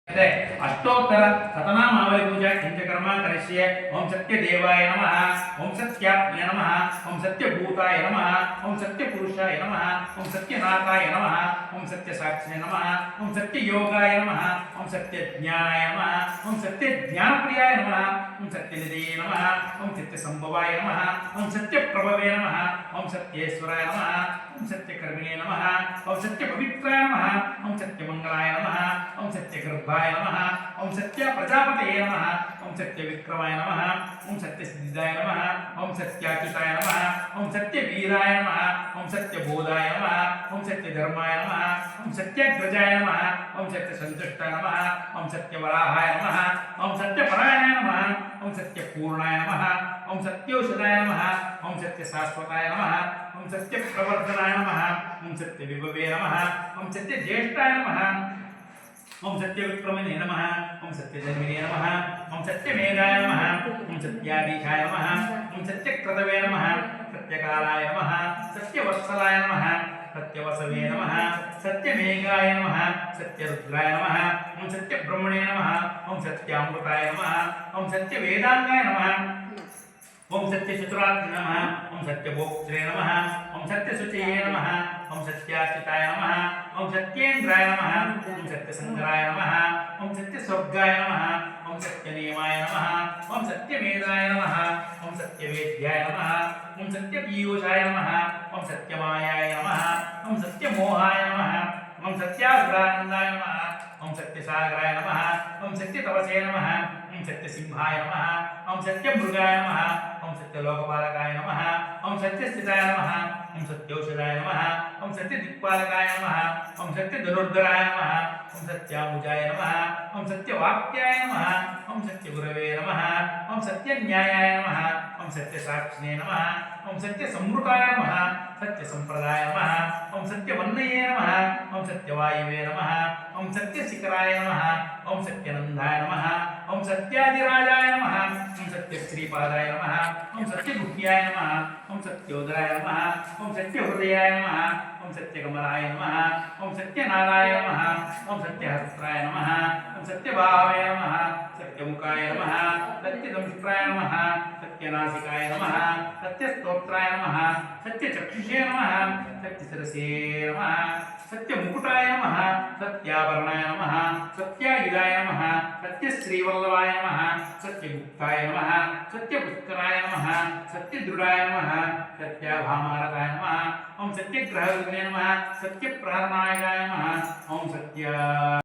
अष्टोत्तर शतनामावली पूजा किंचकर्म करिष्ये। ओम सत्यदेवाय नमः, ओम सत्यात्मने नमः, ओम सत्यभूताय नमः, ओम सत्यपुरुषाय नमः, ओम सत्यनाथाय नमः, ओम सत्यसाक्षिणे नमः, ओम सत्ययोगाय नमः, ओम सत्यज्ञानाय नमः, ओम सत्यज्ञानप्रियाय नमः, ओम सत्यनिधये नमः, ओम सत्यसंभवाय नमः, ओम सत्यप्रभवे नमः, ओम सत्येश्वराय नमः, ओम सत्यकर्मिणे नमः, ओम सत्यपवित्राय नमः, ओम सत्यमंगलाय नमः, ओम सत्यगर्भाय नमः, ओम सत्य प्रजापतये नमः, ओम सत्यविक्रमाय नमः, ओम सत्यसिद्धाय नमः, ओम सत्याच्युताय नमः, ओम सत्यवीराय नमः, ओम सत्यबोधाय नमः, ओम सत्यधर्माय नमः, ओम सत्याग्रजाय नमः, ओम सत्यसंतुष्टाय नमः, ओम सत्यवराहाय नमः, ओम सत्यपरायणाय नमः, ओम सत्यपूर्णाय नमः, ओम सत्यौषधाय नमः, ओम सत्यशाश्वताय नमः, ओम सत्यप्रवर्धनाय नमः, ओम सत्यविभवे नमः, ओम सत्यज्येष्ठाय नमः, ओम सत्यविक्रमणे नमः, ओम सत्यजन्मिने नमः, ओम सत्यमेधाय नमः, ओम सत्याधीशाय नमः, ओम सत्यक्रतवे नमः, सत्यकालाय नमः, सत्यवत्सलाय नमः, सत्यवसवे नमः, सत्यमेघाय नमः, सत्यरुद्राय नमः, ओम सत्यब्रह्मणे नमः, ओम सत्यामृताय नमः, ओम सत्यवेदांगाय नमः, ओम सत्यचतुरात्मने नमः, ओम सत्यभोक्त्रे नमः, ओम सत्यशुचये नमः, ओम सत्याश्रिताय नमः, ओम सत्येन्द्राय नमः, ओम सत्यसंगराय नमः, ओम सत्यस्वर्गाय नमः, ओम सत्यनियमाय नमः, ओम सत्यमेधाय नमः, ओम सत्यवेद्याय नमः, ओम सत्यपीयूषाय नमः, ओम सत्यमायाय नमः, ओम सत्यमोहाय नमः, ओम सत्यासुरानंदाय नमः, ओम सत्यसागराय नमः, ओम सत्यतपसे नमः, ओम सत्यसिंहाय नमः, ओम सत्यमृगाय नमः, ओम सत्यलोकपालकाय नमः, ओम सत्यस्थिताय नमः, ओम सत्यौषधाय नमः, ओम सत्यदिक्पालकाय नमः, ओम सत्यधनुर्धराय नमः, ओम सत्यामुजाय नमः, ओम सत्यवाक्याय नमः, ओम सत्यगुरवे नमः, ओम सत्यन्यायाय नमः, ओम सत्यसाक्षिणे नमः, ओम सत्यसंवृताय नमः, सत्यसंप्रदाय नमः, ओम सत्यवन्नये नमः, ओम सत्यवायुवे नमः, ओम सत्यशिखराय नमः, ओम सत्यनंदाय नमः, ओम सत्यादिराजाय नमः, ओम सत्यश्रीपादाय नमः, ओम सत्यगुह्याय नमः, ओम सत्योदराय नमः, ओम सत्यहृदयाय नमः, ओम सत्यकमलाय नमः, ओम सत्यनाराय नमः, ओम सत्यहस्त्राय नमः, ओम सत्यभावे नमः, सत्यमुखाय नमः, सत्यदंष्ट्राय नमः, सत्यनासिकाय नमः, सत्यस्तोत्राय नमः, सत्यचक्षुषे नमः, सत्यशिरसे नमः, सत्यमुकुटाय नमः, सत्याभरणाय नमः, सत्यायुधाय नमः, सत्यश्रीवल्लभाय नमः, सत्यगुप्ताय नमः, सत्यपुष्कराय नमः, सत्यदृढाय नमः, सत्याभामारकाय नमः, ओम सत्यग्रहविघ्ने नमः, सत्यप्रहरणाय नमः, ओम सत्य